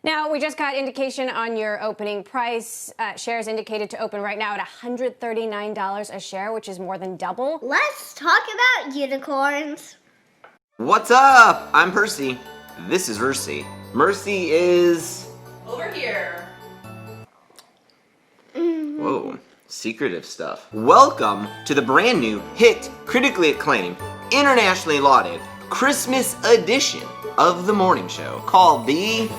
Now, we just got indication on your opening price. Shares indicated to open right now at $139 a share, which is more than double. Let's talk about unicorns. What's up? I'm Percy. This is Mercy. Mercy is... over here. Whoa, secretive stuff. Welcome to the brand new, hit, critically acclaimed, internationally lauded Christmas edition of the morning show called the...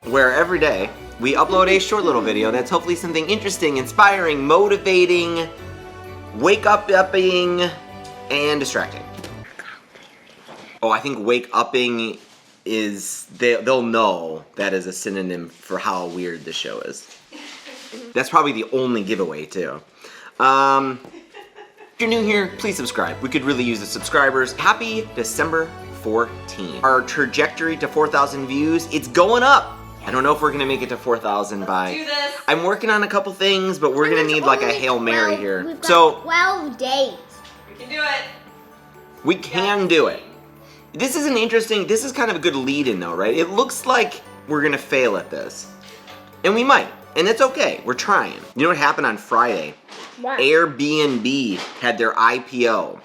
where every day we upload a short little video that's hopefully something interesting, inspiring, motivating, wake-up-upping, and distracting. Oh, I think wake-upping is, they'll know that is a synonym for how weird the show is. That's probably the only giveaway, too. If you're new here, please subscribe. We could really use the subscribers. Happy December 14th. Our trajectory to 4,000 views, it's going up. I don't know if we're gonna make it to 4,000 by... do this. I'm working on a couple things, but we're gonna need like a Hail Mary here. We've got So 12 days. We can do it. we can do it. This is an interesting, this is kind of a good lead-in though, right? It looks like we're gonna fail at this. And we might, and it's okay, we're trying. You know what happened on Friday? What? Airbnb had their IPO.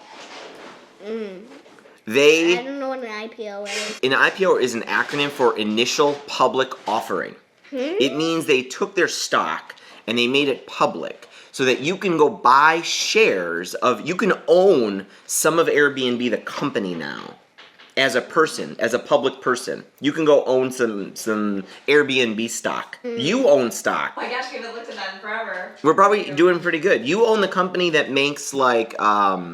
I don't know what an IPO is. An IPO is an acronym for Initial Public Offering. It means they took their stock and they made it public so that you can go buy shares of, you can own some of Airbnb, the company now, as a person, as a public person. You can go own some Airbnb stock. You own stock. Oh my gosh, we haven't looked at that in forever. We're probably doing pretty good. You own the company that makes like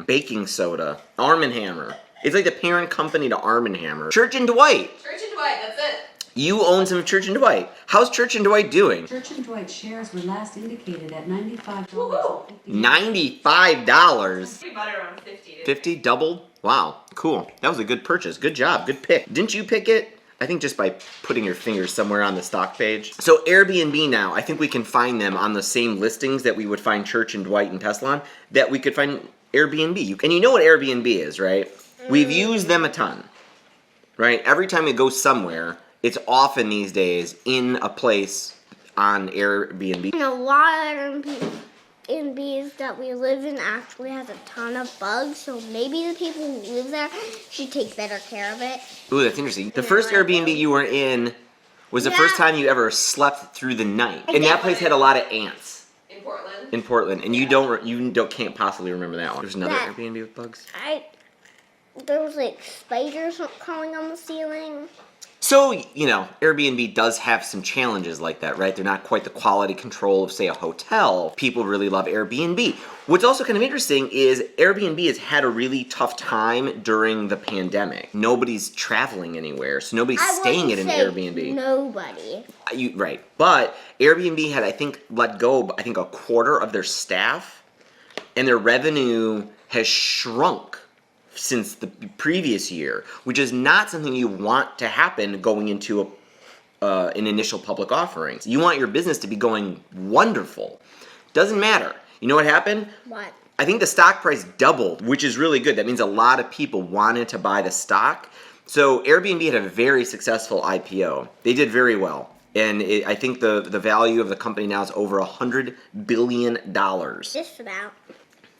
baking soda, Arm & Hammer. It's like the parent company to Arm & Hammer. Church & Dwight. Church and Dwight, that's it. You own some Church & Dwight. How's Church & Dwight doing? Church & Dwight shares were last indicated at $95.50. $95. We bought it around 50. 50 doubled? Wow, cool. That was a good purchase. Good job, good pick. Didn't you pick it? I think just by putting your fingers somewhere on the stock page. So Airbnb now, I think we can find them on the same listings that we would find Church & Dwight and Tesla on, that we could find Airbnb. And you know what Airbnb is, right? We've used them a ton, right? Every time we go somewhere, it's often these days in a place on Airbnb. And a lot of Airbnbs that we live in actually has a ton of bugs, so maybe the people who live there should take better care of it. Ooh, that's interesting. The first Airbnb you were in was the first time you ever slept through the night. And that place had a lot of ants. In Portland. In Portland. And you can't possibly remember that one. There's another Airbnb with bugs? There was like spiders crawling on the ceiling. So, you know, Airbnb does have some challenges like that, right? They're not quite the quality control of, say, a hotel. People really love Airbnb. What's also kind of interesting is Airbnb has had a really tough time during the pandemic. Nobody's traveling anywhere, so nobody's staying at an Airbnb. Nobody. Right. But Airbnb had, I think, let go, I think, a quarter of their staff, and their revenue has shrunk since the previous year, which is not something you want to happen going into an initial public offering. You want your business to be going wonderful. Doesn't matter. You know what happened? What? I think the stock price doubled, which is really good. That means a lot of people wanted to buy the stock. So Airbnb had a very successful IPO. They did very well. And I think the value of the company now is over $100 billion. Just about.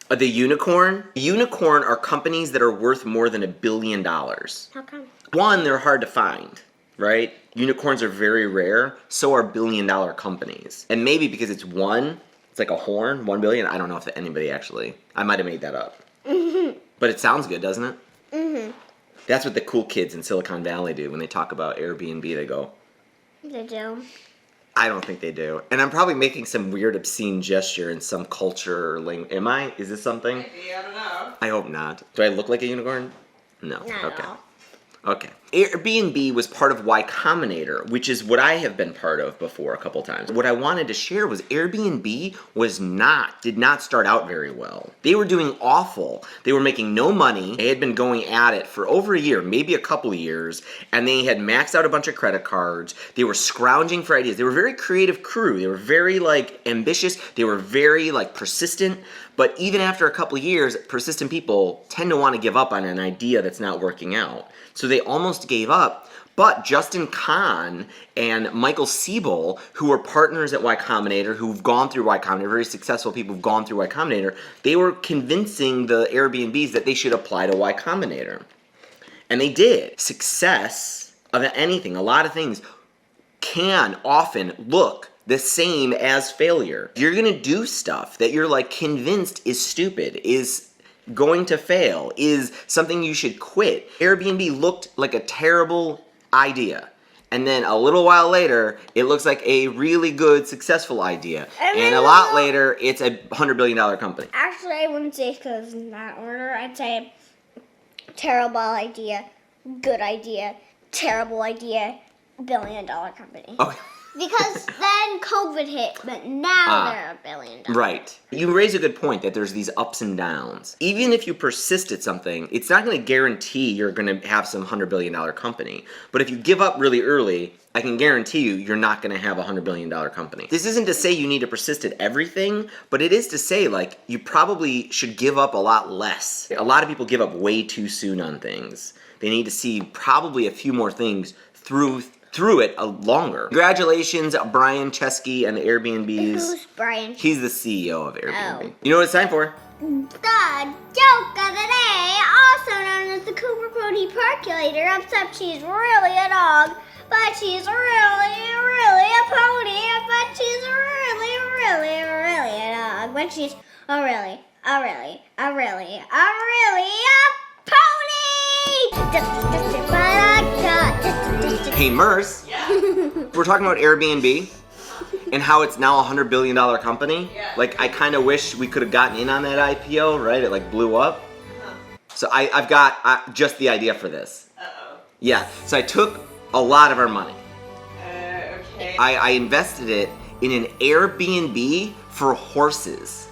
The unicorn? Unicorn are companies that are worth more than $1 billion. How come? One, they're hard to find, right? Unicorns are very rare, so are billion-dollar companies. And maybe because it's one, it's like a horn, 1 billion. I don't know if anybody actually, I might have made that up. But it sounds good, doesn't it? That's what the cool kids in Silicon Valley do when they talk about Airbnb. They go, They do. I don't think they do. And I'm probably making some weird obscene gesture in some culture or language. Am I? Is this something? Maybe, I don't know. I hope not. Do I look like a unicorn? No. Not Okay. at all. Okay. Airbnb was part of Y Combinator, which is what I have been part of before a couple times. What I wanted to share was Airbnb did not start out very well. They were doing awful. They were making no money. They had been going at it for over a year, maybe a couple of years, and they had maxed out a bunch of credit cards. They were scrounging for ideas. They were a very creative crew. They were very ambitious. They were very persistent, But even after a couple of years, persistent people tend to want to give up on an idea that's not working out. So they almost gave up. But Justin Kahn and Michael Siebel, who were partners at Y Combinator, who've gone through Y Combinator, very successful people who've gone through Y Combinator, they were convincing the Airbnbs that they should apply to Y Combinator. And they did. Success of anything, a lot of things, can often look the same as failure. You're gonna do stuff that you're like convinced is stupid, is going to fail, is something you should quit. Airbnb looked like a terrible idea. And then a little while later, it looks like a really good, successful idea. And a lot later, it's a $100 billion company. Actually, I wouldn't say because in that order. I'd say terrible idea, good idea, terrible idea, $1 billion company. Okay. Because then COVID hit, but now they're $1 billion. Right. You raise a good point that there's these ups and downs. Even if you persist at something, it's not going to guarantee you're going to have some $100 billion company. But if you give up really early, I can guarantee you're not going to have a $100 billion company. This isn't to say you need to persist at everything, but it is to say, like, you probably should give up a lot less. A lot of people give up way too soon on things. They need to see probably a few more things through it longer. Congratulations, Brian Chesky and the Airbnbs. Who's Brian? He's the CEO of Airbnb. Oh. You know what it's time for? The joke of the day, also known as the Cooper Cody Percolator, except she's really a dog, but she's really a pony, but she's really a dog, but she's a really a pony! Hey, Merce. Yeah. We're talking about Airbnb and how it's now a $100 billion company. Yeah. Like, I kind of wish we could have gotten in on that IPO, right? It like blew up. Huh. So I've got just the idea for this. Uh-oh. Yeah, so I took a lot of our money. Okay. I invested it in an Airbnb for horses.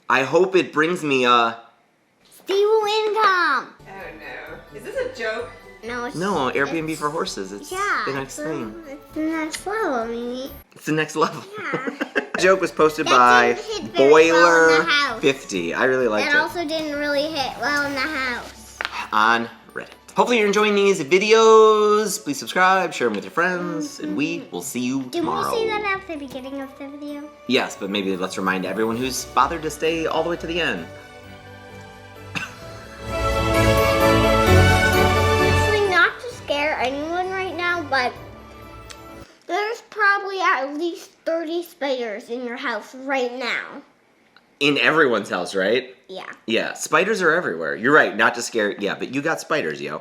I hope it brings me Stable income! Oh no. Is this a joke? No, it's No, Airbnb it's- for horses. It's Yeah, the next thing. It's the next level, Mimi. It's the next level. Yeah. The joke was posted That by didn't hit very well in the house. Boiler50. I really liked That it. also didn't really hit well in the house. On Reddit. Hopefully you're enjoying these videos. Please subscribe, share them with your friends, and we will see you Did tomorrow. we say that at the beginning of the video? Yes, but maybe let's remind everyone who's bothered to stay all the way to the end. Actually, not to scare anyone right now, but there's probably at least 30 spiders in your house right now. In everyone's house, right? Yeah. Yeah, spiders are everywhere. You're right, not to scare. Yeah, but you got spiders, yo.